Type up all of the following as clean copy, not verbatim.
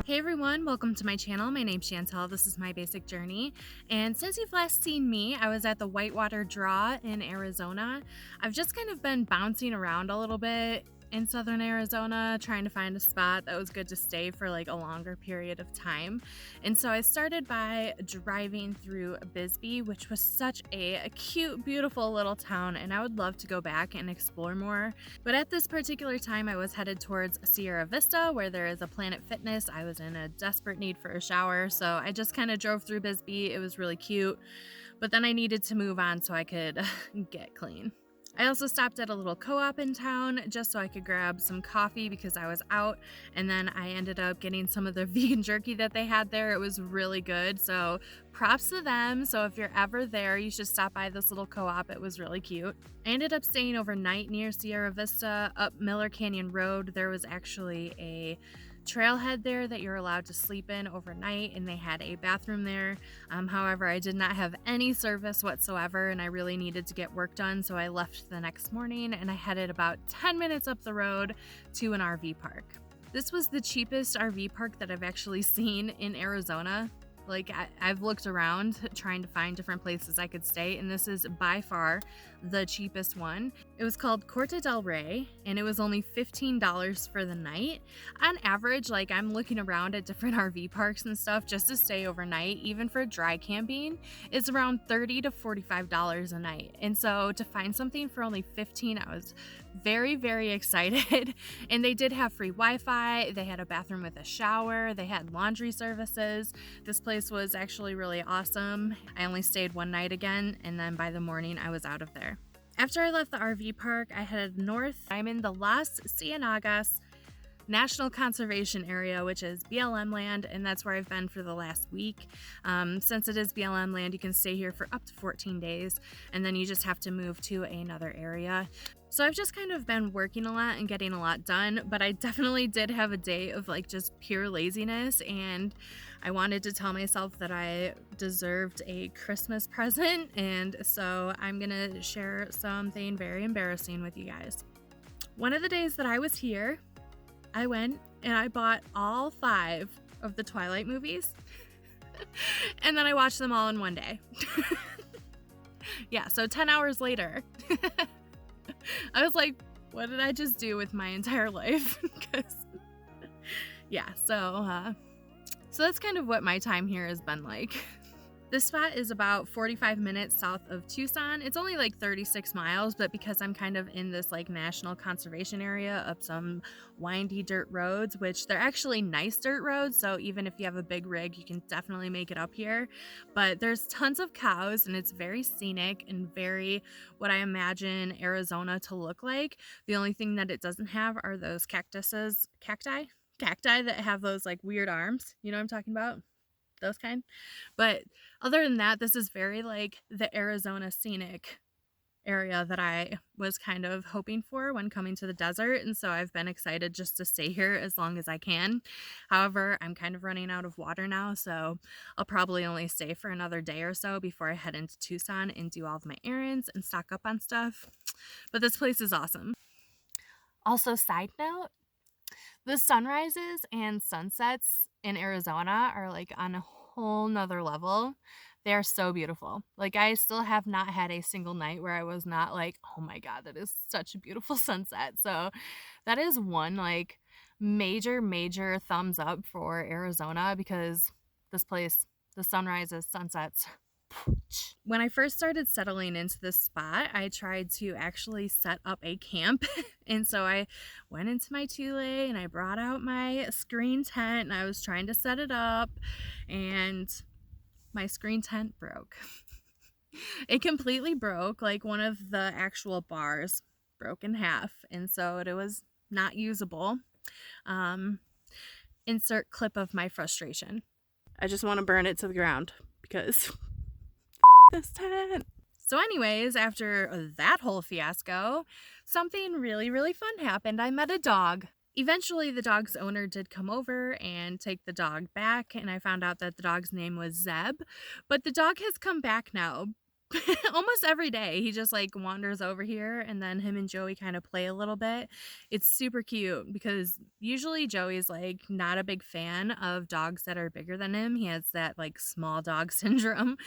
Hey everyone, welcome to my channel. My name's Chantelle. This is my basic journey. And since you've last seen me, I was at the Whitewater Draw in Arizona. I've just kind of been bouncing around a little bit in southern Arizona, trying to find a spot that was good to stay for like a longer period of time. And so I started by driving through Bisbee, which was such a cute, beautiful little town, and I would love to go back and explore more. But at this particular time, I was headed towards Sierra Vista, where there is a Planet Fitness. I was in a desperate need for a shower, so I just kind of drove through Bisbee. It was really cute, but then I needed to move on so I could get clean. I also stopped at a little co-op in town just so I could grab some coffee because I was out, and then I ended up getting some of the vegan jerky that they had there. It was really good, so props to them. So if you're ever there, you should stop by this little co-op. It was really cute. I ended up staying overnight near Sierra Vista up Miller Canyon Road. There was actually a trailhead there that you're allowed to sleep in overnight, and they had a bathroom there. However, I did not have any service whatsoever, and I really needed to get work done, so I left the next morning and I headed about 10 minutes up the road to an RV park. This was the cheapest RV park that I've actually seen in Arizona. Like, I've looked around trying to find different places I could stay, and this is by far the cheapest one. It was called Corte del Rey, and it was only $15 for the night. On average, like, I'm looking around at different RV parks and stuff just to stay overnight, even for dry camping, it's around $30 to $45 a night. And so to find something for only $15, I was very, very excited. And they did have free Wi-Fi, they had a bathroom with a shower, they had laundry services. This place was actually really awesome. I only stayed one night again, and then by the morning I was out of there. After I left the RV park, I headed north. I'm in the Las Cienagas National Conservation Area, which is BLM land, and that's where I've been for the last week. Since it is BLM land, you can stay here for up to 14 days, and then you just have to move to another area. So I've just kind of been working a lot and getting a lot done, but I definitely did have a day of like just pure laziness, and I wanted to tell myself that I deserved a Christmas present, and so I'm gonna share something very embarrassing with you guys. One of the days that I was here, I went and I bought all 5 of the Twilight movies and then I watched them all in one day. Yeah, so 10 hours later, I was like, what did I just do with my entire life? Yeah, so that's kind of what my time here has been like. This spot is about 45 minutes south of Tucson. It's only like 36 miles, but because I'm kind of in this like national conservation area up some windy dirt roads, which they're actually nice dirt roads, so even if you have a big rig, you can definitely make it up here. But there's tons of cows, and it's very scenic and very what I imagine Arizona to look like. The only thing that it doesn't have are those cacti that have those like weird arms. You know what I'm talking about? Those kind. But other than that, this is very like the Arizona scenic area that I was kind of hoping for when coming to the desert, and so I've been excited just to stay here as long as I can. However, I'm kind of running out of water now, so I'll probably only stay for another day or so before I head into Tucson and do all of my errands and stock up on stuff. But this place is awesome. Also, side note, the sunrises and sunsets in Arizona are like on a whole nother level. They are so beautiful. Like, I still have not had a single night where I was not like, oh my god, that is such a beautiful sunset. So that is one like major thumbs up for Arizona, because this place, the sunrises, sunsets. When I first started settling into this spot, I tried to actually set up a camp. And so I went into my Thule and I brought out my screen tent and I was trying to set it up, and my screen tent broke. It completely broke. Like, one of the actual bars broke in half, and so it was not usable. Insert clip of my frustration. I just want to burn it to the ground because this tent. So anyways, after that whole fiasco, something really fun happened. I met a dog. Eventually, the dog's owner did come over and take the dog back, and I found out that the dog's name was Zeb. But the dog has come back now, almost every day. He just like wanders over here and then him and Joey kind of play a little bit. It's super cute because usually Joey's like not a big fan of dogs that are bigger than him. He has that like small dog syndrome,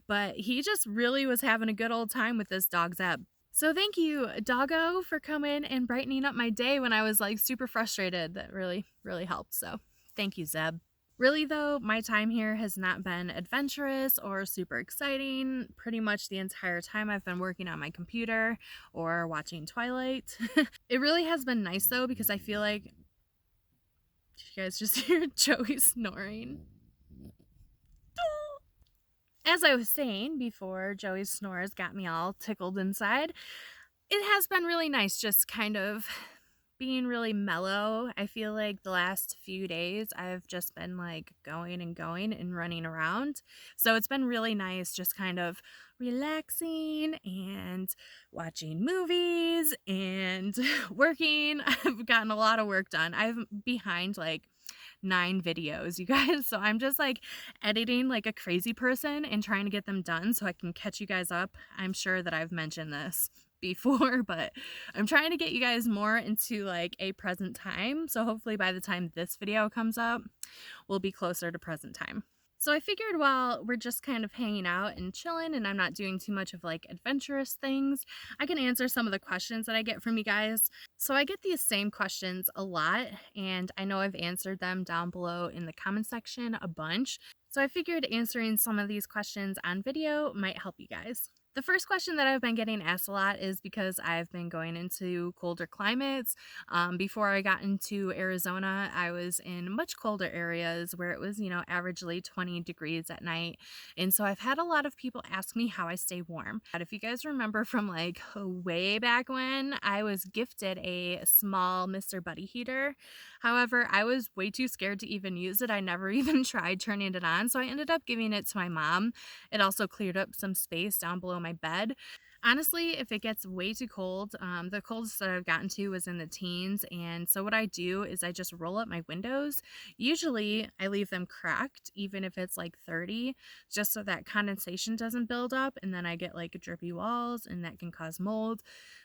but he just really was having a good old time with this dog Zeb. So thank you, Doggo, for coming and brightening up my day when I was like super frustrated. That really, really helped. So thank you, Zeb. Really though, my time here has not been adventurous or super exciting. Pretty much the entire time I've been working on my computer or watching Twilight. It really has been nice though, because I feel like, did you guys just hear Joey snoring? As I was saying before, Joey's snores got me all tickled inside. It has been really nice just kind of being really mellow. I feel like the last few days I've just been like going and running around. So it's been really nice just kind of relaxing and watching movies and working. I've gotten a lot of work done. I'm behind like 9 videos, you guys. So I'm just like editing like a crazy person and trying to get them done so I can catch you guys up. I'm sure that I've mentioned this before, but I'm trying to get you guys more into like a present time. So hopefully by the time this video comes up, we'll be closer to present time. So I figured while we're just kind of hanging out and chilling and I'm not doing too much of like adventurous things, I can answer some of the questions that I get from you guys. So I get these same questions a lot, and I know I've answered them down below in the comment section a bunch. So I figured answering some of these questions on video might help you guys. The first question that I've been getting asked a lot is because I've been going into colder climates. Before I got into Arizona, I was in much colder areas where it was, you know, averagely 20 degrees at night. And so I've had a lot of people ask me how I stay warm. And if you guys remember from like way back when, I was gifted a small Mr. Buddy heater. However, I was way too scared to even use it. I never even tried turning it on. So I ended up giving it to my mom. It also cleared up some space down below my bed. Honestly, if it gets way too cold, the coldest that I've gotten to was in the teens. And so what I do is I just roll up my windows. Usually I leave them cracked, even if it's like 30, just so that condensation doesn't build up. And then I get like drippy walls and that can cause mold.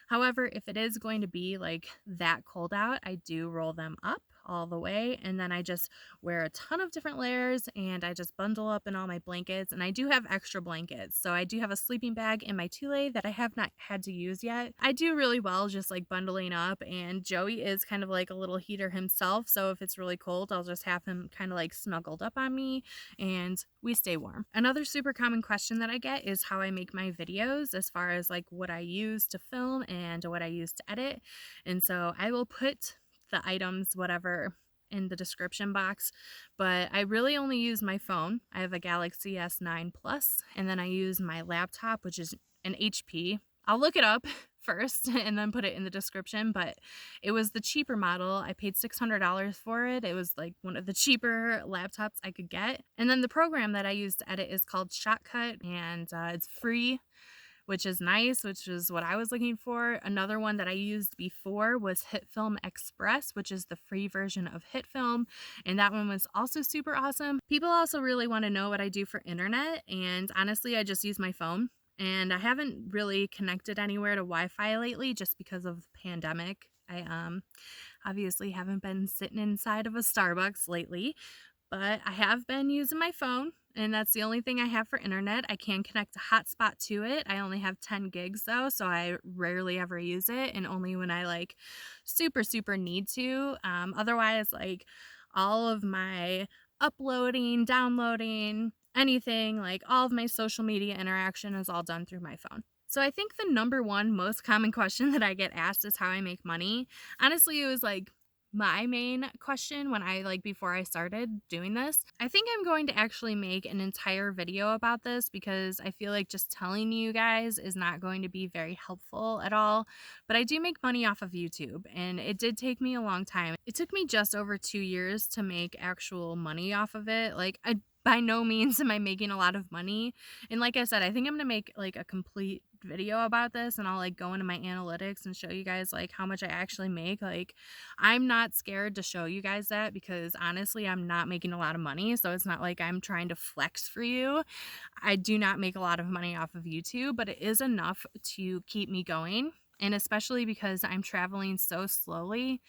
However, if it is going to be like that cold out, I do roll them up all the way, and then I just wear a ton of different layers and I just bundle up in all my blankets. And I do have extra blankets, so I do have a sleeping bag in my two-lay that I have not had to use yet. I do really well just like bundling up, and Joey is kind of like a little heater himself, so if it's really cold I'll just have him kind of like snuggled up on me and we stay warm. Another super common question that I get is how I make my videos, as far as like what I use to film and what I use to edit. And so I will put the items, whatever, in the description box, but I really only use my phone. I have a Galaxy S9 Plus, and then I use my laptop, which is an HP. I'll look it up first and then put it in the description, but it was the cheaper model. I paid $600 for it. It was like one of the cheaper laptops I could get. And then the program that I use to edit is called Shotcut, and it's free, which is nice, which is what I was looking for. Another one that I used before was HitFilm Express, which is the free version of HitFilm, and that one was also super awesome. People also really want to know what I do for internet, and honestly, I just use my phone. And I haven't really connected anywhere to Wi-Fi lately just because of the pandemic. I obviously haven't been sitting inside of a Starbucks lately, but I have been using my phone, and that's the only thing I have for internet. I can connect a hotspot to it. I only have 10 gigs though, so I rarely ever use it, and only when I like super need to. Otherwise, like all of my uploading, downloading, anything, like all of my social media interaction is all done through my phone. So I think the number one most common question that I get asked is how I make money. Honestly, it was like my main question when before I started doing this. I think I'm going to actually make an entire video about this because I feel like just telling you guys is not going to be very helpful at all. But I do make money off of YouTube, and it did take me a long time. It took me just over 2 years to make actual money off of it. By no means am I making a lot of money. And like I said, I think I'm going to make like a complete video about this and I'll like go into my analytics and show you guys like how much I actually make. Like, I'm not scared to show you guys that because honestly, I'm not making a lot of money. So it's not like I'm trying to flex for you. I do not make a lot of money off of YouTube, but it is enough to keep me going. And especially because I'm traveling so slowly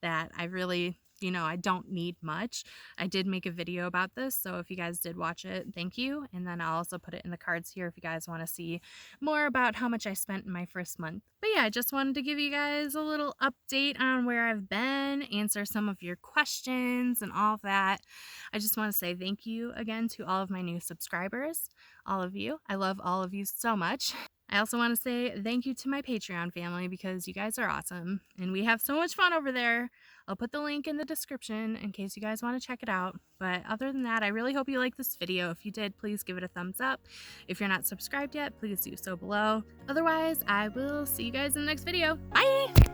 that I really, I don't need much. I did make a video about this, so if you guys did watch it, thank you. And then I'll also put it in the cards here if you guys want to see more about how much I spent in my first month. But yeah, I just wanted to give you guys a little update on where I've been, answer some of your questions and all of that. I just want to say thank you again to all of my new subscribers, all of you. I love all of you so much. I also want to say thank you to my Patreon family because you guys are awesome and we have so much fun over there. I'll put the link in the description in case you guys want to check it out. But other than that, I really hope you liked this video. If you did, please give it a thumbs up. If you're not subscribed yet, please do so below. Otherwise, I will see you guys in the next video. Bye!